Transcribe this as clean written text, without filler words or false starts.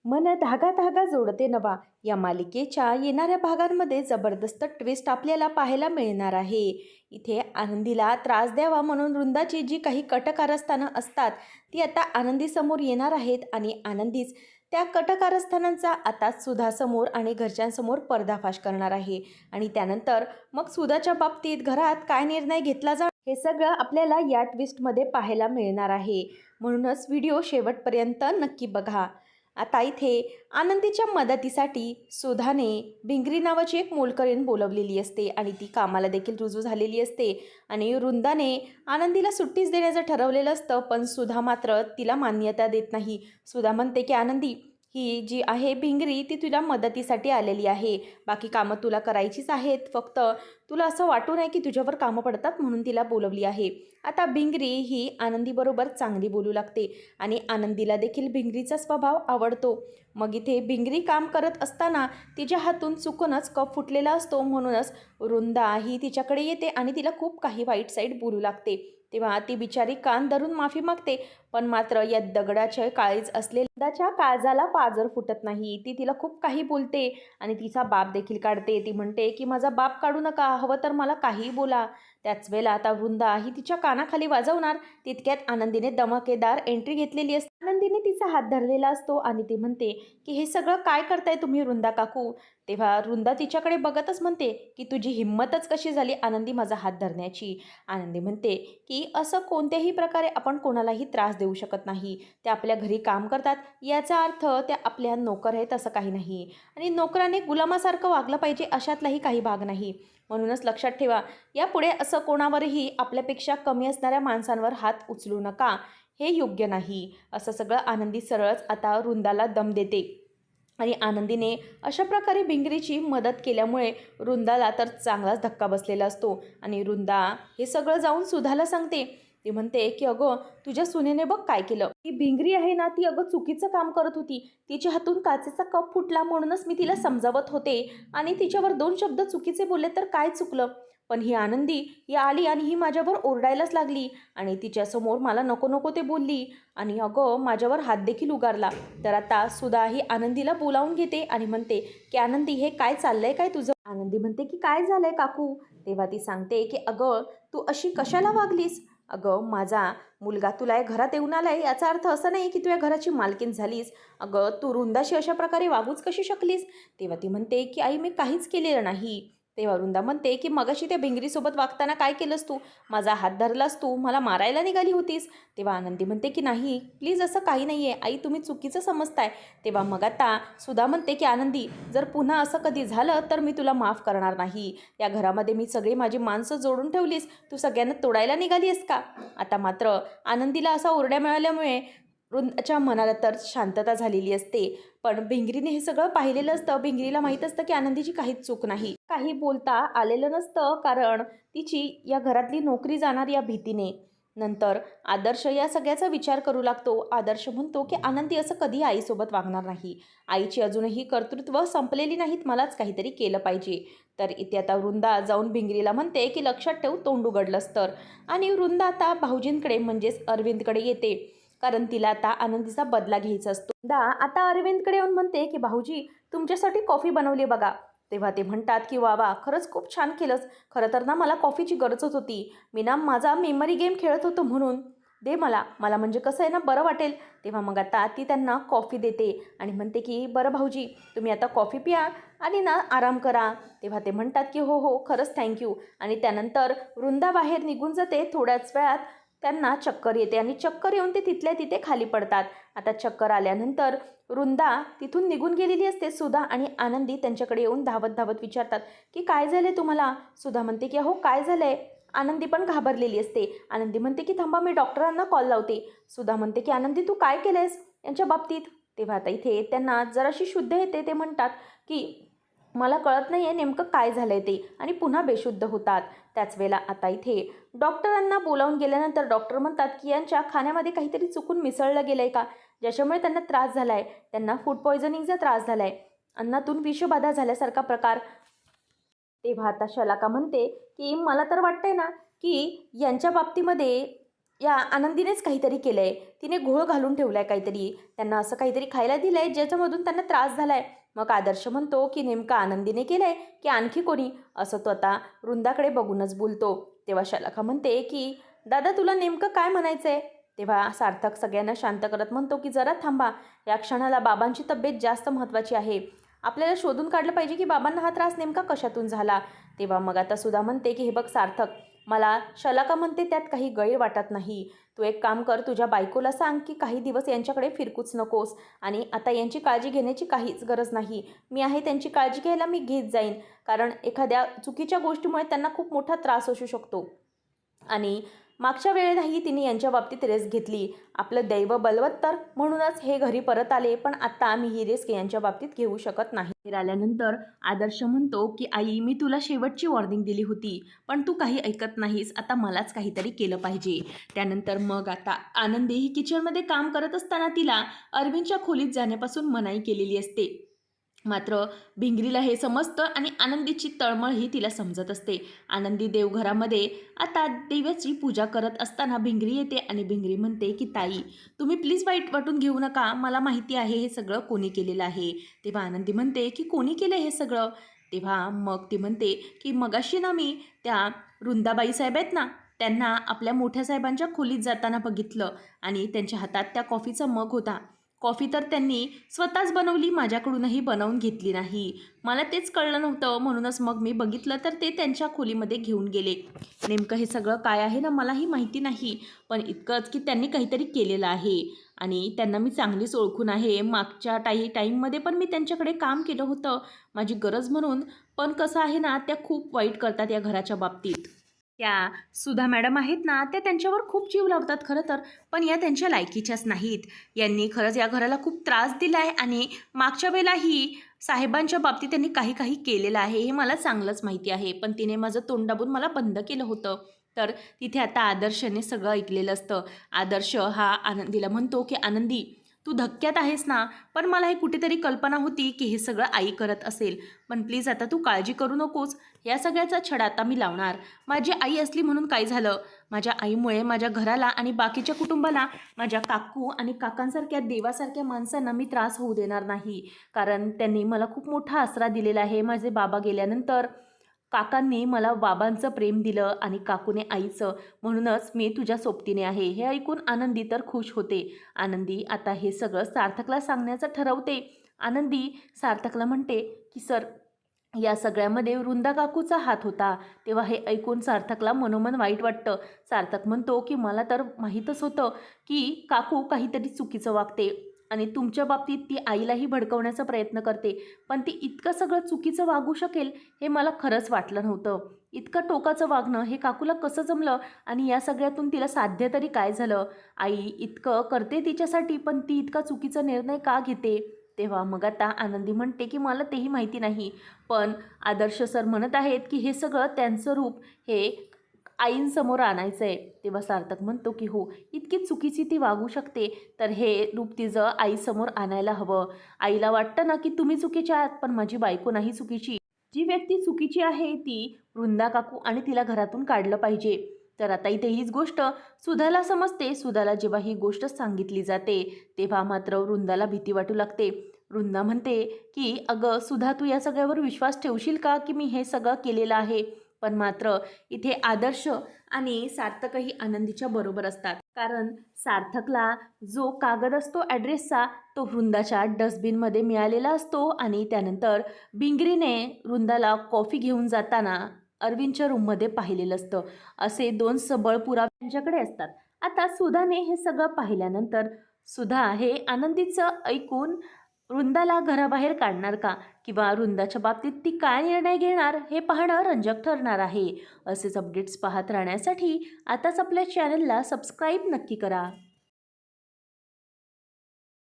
मन धागा धागा जोडते नवा या मालिकेच्या येणाऱ्या भागांमध्ये जबरदस्त ट्विस्ट आपल्याला पाहायला मिळणार आहे. इथे आनंदीला त्रास द्यावा म्हणून वृंदाची जी काही कटकारस्थानं असतात ती आता आनंदीसमोर येणार आहेत आणि आनंदीच त्या कटकारस्थानांचा आता सुधासमोर आणि घरच्यांसमोर पर्दाफाश करणार आहे. आणि त्यानंतर मग सुधाच्या बाबतीत घरात काय निर्णय घेतला जाणार हे सगळं आपल्याला या ट्विस्टमध्ये पाहायला मिळणार आहे. म्हणूनच व्हिडिओ शेवटपर्यंत नक्की बघा. आता इथे आनंदीच्या मदतीसाठी सुधाने भिंगरी नावाची एक मोलकरीण बोलवलेली असते आणि ती कामाला देखील रुजू झालेली असते. आणि वृंदाने आनंदीला सुट्टीच देण्याचं ठरवलेलं असतं, पण सुधा मात्र तिला मान्यता देत नाही. सुधा म्हणते की आनंदी, ही जी आहे भिंगरी ती तुला मदतीसाठी आलेली आहे, बाकी कामं तुला करायचीच आहेत, फक्त तुला असं वाटू नये की तुझ्यावर कामं पडतात म्हणून तिला बोलवली आहे. आता भिंगरी ही आनंदीबरोबर चांगली बोलू लागते आणि आनंदीला देखील भिंगरीचा स्वभाव आवडतो. मग इथे भिंगरी काम करत असताना तिच्या हातून चुकूनच कप फुटलेला असतो, म्हणूनच वृंदा ही तिच्याकडे येते आणि तिला खूप काही वाईट साईड बोलू लागते. तेव्हा ती बिचारी कान धरून माफी मागते, पण मात्र या दगडाचे काळीज असलेल्या काळजाला पाजर फुटत नाही. ती तिला खूप काही बोलते आणि तिचा बाप देखील काढते. ती म्हणते की माझा बाप काढू नका, हवं तर मला काहीही बोला. त्याच वेळेला आता वृंदा ही तिच्या कानाखाली वाजवणार तितक्यात आनंदीने धमाकेदार एंट्री घेतलेली असते. आनंदीने तिचा हात धरलेला असतो आणि ती म्हणते की हे सगळं काय करताय तुम्ही वृंदा काकू. तेव्हा वृंदा तिच्याकडे बघतच म्हणते की तुझी हिंमतच कशी झाली आनंदी माझा हात धरण्याची. आनंदी म्हणते की असं कोणत्याही प्रकारे आपण कोणालाही त्रास देऊ शकत नाही. ते आपल्या घरी काम करतात याचा अर्थ त्या आपल्या नोकर आहेत असं काही नाही, आणि नोकराने गुलामासारखं वागलं पाहिजे अशातलाही काही भाग नाही. म्हणूनच लक्षात ठेवा, यापुढे असं कोणावरही आपल्यापेक्षा कमी असणाऱ्या माणसांवर हात उचलू नका, हे योग्य नाही. असं सगळं आनंदी सरळच आता वृंदाला दम देते. आणि आनंदीने अशा प्रकारे भिंगरीची मदत केल्यामुळे वृंदाला तर चांगलाच धक्का बसलेला असतो. आणि वृंदा हे सगळं जाऊन सुधाला सांगते. ती म्हणते की अगं तुझ्या सुनेने बघ काय केलं. ती भिंगरी आहे ना, ती अगं चुकीचं काम करत होती. तिच्या हातून काचेचा कप फुटला म्हणूनच मी तिला समजावत होते आणि तिच्यावर 2 शब्द चुकीचे बोलले तर काय चुकलं. पण ही आनंदी ही आली आणि ही माझ्यावर ओरडायलाच लागली आणि तिच्यासमोर मला नको नको ते बोलली आणि अगं माझ्यावर हात देखील उगारला. तर आता सुधा ही आनंदीला बोलावून घेते आणि म्हणते की आनंदी हे काय चाललंय काय तुझं. आनंदी म्हणते की काय झालंय काकू. तेव्हा ती सांगते की अगं तू अशी कशाला वागलीस. अगं माझा मुलगा तुला या घरात येऊन आलाय याचा अर्थ असं नाही की तू या घराची मालकीण झालीस. अगं तू वृंदाशी अशा प्रकारे वागूच कशी शकलीस. तेव्हा ती म्हणते की आई मी काहीच केलेलं नाही. तेव्हा वृंदा म्हणते की मगाशी त्या भिंगरीसोबत वागताना काय केलंस तू, माझा हात धरलास तू, मला मारायला निघाली होतीस. तेव्हा आनंदी म्हणते की नाही प्लीज असं काही नाही आहे आई, तुम्ही चुकीचं समजताय. तेव्हा मग आता सुधा म्हणते की आनंदी जर पुन्हा असं कधी झालं तर मी तुला माफ करणार नाही. या घरामध्ये मी सगळी माझी माणसं जोडून ठेवलीस, तू सगळ्यांना तोडायला निघाली आहेस का. आता मात्र आनंदीला असा ओरड्या मिळाल्यामुळे वृंदाच्या मनाला तर शांतता झालेली असते. पण भिंगरीने हे सगळं पाहिलेलं असतं. भिंगरीला माहीत असतं की आनंदीची काहीच चूक नाही, काही बोलता आलेलं नसतं, कारण तिची या घरातली नोकरी जाणार या भीतीने. नंतर आदर्श या सगळ्याचा विचार करू लागतो. आदर्श म्हणतो की आनंदी असं कधी आईसोबत वागणार नाही, आईची अजूनही कर्तृत्व संपलेली नाहीत, मलाच काहीतरी केलं पाहिजे. तर इथे आता वृंदा जाऊन भिंगरीला म्हणते की लक्षात ठेव तोंड उघडलंस तर. आणि वृंदा आता भाऊजींकडे म्हणजेच अरविंदकडे येते, कारण तिला आता आनंदीचा बदला घ्यायचा असतो. आता अरविंदकडे येऊन म्हणते की भाऊजी तुमच्यासाठी कॉफी बनवली बघा. तेव्हा ते म्हणतात की वा वा खरंच खूप छान केलंस, खरं तर ना मला कॉफीची गरजच होती, मी ना माझा मेमरी गेम खेळत होतो म्हणून दे मला, मला म्हणजे कसं आहे ना बरं वाटेल. तेव्हा मग आता ती त्यांना कॉफी देते आणि म्हणते की बरं भाऊजी तुम्ही आता कॉफी पिया आणि ना आराम करा. तेव्हा ते म्हणतात की हो हो खरंच थँक्यू. आणि त्यानंतर वृंदा बाहेर निघून जाते. थोड्याच वेळात त्यांना चक्कर येते आणि चक्कर येऊन ते तिथल्या तिथे खाली पडतात. आता चक्कर आल्यानंतर वृंदा तिथून निघून गेलेली असते. सुधा आणि आनंदी त्यांच्याकडे येऊन धावत धावत विचारतात की काय झालं तुम्हाला. सुधा म्हणते की हो काय झालं आहे. आनंदी पण घाबरलेली असते. आनंदी म्हणते की थांबा मी डॉक्टरांना कॉल लावते. सुधा म्हणते की आनंदी तू काय केलं आहेस यांच्या बाबतीत. तेव्हा आता इथे त्यांना जराशी शुद्ध येते. ते म्हणतात की मला कळत नाही आहे नेमकं काय झालं आहे ते, आणि पुन्हा बेशुद्ध होतात. त्याच वेळेला आता इथे डॉक्टरांना बोलावून गेल्यानंतर डॉक्टर म्हणतात की यांच्या खाण्यामध्ये काहीतरी चुकून मिसळलं गेलं आहे का, ज्याच्यामुळे त्यांना त्रास झाला आहे, त्यांना फूड पॉयझनिंगचा त्रास झाला आहे, अन्नातून विषबाधा झाल्यासारखा प्रकार. तेव्हा आता शलाका म्हणते की मला तर वाटतंय ना की यांच्या बाबतीमध्ये या आनंदीनेच काहीतरी केलं आहे. तिने घोळ घालून ठेवला आहे काहीतरी. त्यांना असं काहीतरी खायला दिलं आहे ज्याच्यामधून त्यांना त्रास झाला आहे. मग आदर्श म्हणतो की नेमकं आनंदीने केलं आहे की आणखी कोणी, असं तो आता वृंदाकडे बघूनच बोलतो. तेव्हा शलाका म्हणते की दादा तुला नेमकं काय म्हणायचं आहे. तेव्हा सार्थक सगळ्यांना शांत करत म्हणतो की जरा थांबा, या क्षणाला बाबांची तब्येत जास्त महत्त्वाची आहे. आपल्याला शोधून काढलं पाहिजे की बाबांना हा त्रास नेमका कशातून झाला. तेव्हा मग आता सुधा म्हणते की हे बघ सार्थक, मला शलाका म्हणते त्यात काही गैर वाटत नाही. तू एक काम कर, तुझ्या बायकोला सांग की काही दिवस यांच्याकडे फिरकूच नकोस आणि आता यांची काळजी घेण्याची काहीच गरज नाही. मी आहे, त्यांची काळजी घ्यायला मी घेत जाईन. कारण एखाद्या चुकीच्या गोष्टीमुळे त्यांना खूप मोठा त्रास असू शकतो. आणि मागच्या वेळेलाही तिने यांच्या बाबतीत रिस्क घेतली. आपलं दैव बलवत्तर म्हणूनच हे घरी परत आले, पण आत्ता आम्ही ही रिस्क यांच्या बाबतीत घेऊ शकत नाही. घरी आल्यानंतर आदर्श म्हणतो की आई, मी तुला शेवटची वॉर्निंग दिली होती, पण तू काही ऐकत नाहीस. आता मलाच काहीतरी केलं पाहिजे. त्यानंतर मग आता आनंदी ही किचनमध्ये काम करत असताना तिला अरविंदच्या खोलीत जाण्यापासून मनाई केलेली असते. मात्र भिंगरीला हे समजतं आणि आनंदीची तळमळ ही तिला समजत असते. आनंदी देवघरामध्ये आता देवाची पूजा करत असताना भिंगरी येते आणि भिंगरी म्हणते की ताई, तुम्ही प्लीज वाईट वाटून घेऊ नका, मला माहिती आहे हे सगळं कोणी केलेलं आहे. तेव्हा आनंदी म्हणते की कोणी केलं हे सगळं. तेव्हा मग ती म्हणते की मगाशी ना मी त्या वृंदाबाई साहेब आहेत ना, त्यांना आपल्या मोठ्या साहेबांच्या खोलीत जाताना बघितलं आणि त्यांच्या हातात त्या कॉफीचा मग होता. कॉफी तर त्यांनी स्वतःच बनवली, माझ्याकडूनही बनवून घेतली नाही. मला तेच कळलं नव्हतं, म्हणूनच मग मी बघितलं तर ते त्यांच्या खोलीमध्ये घेऊन गेले. नेमकं हे सगळं काय आहे ना मलाही माहिती नाही, पण इतकंच की त्यांनी काहीतरी केलेलं आहे आणि त्यांना मी चांगलीच ओळखून आहे. मागच्या टाईममध्ये पण मी त्यांच्याकडे काम केलं होतं माझी गरज म्हणून. पण कसं आहे ना, त्या खूप वाईट करतात या घराच्या बाबतीत. त्या सुधा मॅडम आहेत ना, त्या त्यांच्यावर खूप जीव लावतात खरं तर, पण या त्यांच्या लायकीच्याच नाहीत. यांनी खरंच या घराला खूप त्रास दिला आहे आणि मागच्या वेळेलाही साहेबांच्या बाबतीत त्यांनी काही काही केलेलं आहे हे मला चांगलंच माहिती आहे. पण तिने माझं तोंड दाबून मला बंद केलं होतं. तर तिथे आता आदर्शने सगळं ऐकलेलं असतं. आदर्श हा आनंदीला म्हणतो की आनंदी, तू धक्क्यात आहेस ना, पण मला हे कुठेतरी कल्पना होती की हे सगळं आई करत असेल. पण प्लीज आता तू काळजी करू नकोस, या सगळ्याचा छडा आता मी लावणार. माझी आई असली म्हणून काय झालं, माझ्या आईमुळे माझ्या घराला आणि बाकीच्या कुटुंबाला, माझ्या काकू आणि काकांसारख्या देवासारख्या माणसांना मी त्रास होऊ देणार नाही. कारण त्यांनी मला खूप मोठा आसरा दिलेला आहे. माझे बाबा गेल्यानंतर काकांनी मला बाबांचं प्रेम दिलं आणि काकूने आईचं, म्हणूनच मी तुझ्या सोबतीने आहे. हे ऐकून आनंदी तर खुश होते. आनंदी आता हे सगळं सार्थकला सांगण्याचं ठरवते. आनंदी सार्थकला म्हणते की सर, या सगळ्यामध्ये वृंदा काकूचा हात होता. तेव्हा हे ऐकून सार्थकला मनोमन वाईट वाटतं. सार्थक म्हणतो की मला तर माहीतच होतं की काकू काहीतरी चुकीचं वागते आणि तुमच्या बाबतीत ती आईलाही भडकवण्याचा प्रयत्न करते, पण ती इतकं सगळं चुकीचं वागू शकेल हे मला खरंच वाटलं नव्हतं. इतकं टोकाचं वागणं हे काकूला कसं जमलं आणि या सगळ्यातून तिला साध्य तरी काय झालं. आई इतकं करते तिच्यासाठी, पण ती इतका चुकीचा निर्णय का घेते. तेव्हा मग आता आनंदी म्हणते की मला तेही माहिती नाही, पण आदर्श सर म्हणत आहेत की हे सगळं त्यांचं रूप हे आईंसमोर आणायचं आहे. तेव्हा सार्थक म्हणतो की हो, इतकी चुकीची ती वागू शकते तर हे रूप तिचं आईसमोर आणायला हवं. आईला वाटतं ना की तुम्ही चुकीच्या आहात, पण माझी बायको नाही चुकीची. जी व्यक्ती चुकीची आहे ती वृंदा काकू आणि तिला घरातून काढलं पाहिजे. तर आता इथे हीच गोष्ट सुधाला समजते. सुधाला जेव्हा ही गोष्ट सांगितली जाते तेव्हा मात्र वृंदाला भीती वाटू लागते. वृंदा म्हणते की अगं सुधा, तू या सगळ्यावर विश्वास ठेवशील का की मी हे सगळं केलेलं आहे. पण मात्र इथे आदर्श आणि सार्थकही आनंदीच्या बरोबर असतात. कारण सार्थकला जो कागद असतो ॲड्रेसचा तो वृंदाच्या डस्टबिनमध्ये मिळालेला असतो आणि त्यानंतर बिंगरीने वृंदाला कॉफी घेऊन जाताना अरविंदच्या रूममध्ये पाहिलेलं असतं. असे 2 सबळ पुरावे त्यांच्याकडे असतात. आता सुधाने हे सगळं पाहिल्यानंतर सुधा हे आनंदीचं ऐकून वृंदाला घराबाहेर काढणार का, किंवा वृंदाच्या बाबतीत ती काय निर्णय घेणार हे पाहणं रंजक ठरणार आहे. असेच अपडेट्स पाहत राहण्यासाठी आताच आपल्या चॅनलला सबस्क्राईब नक्की करा.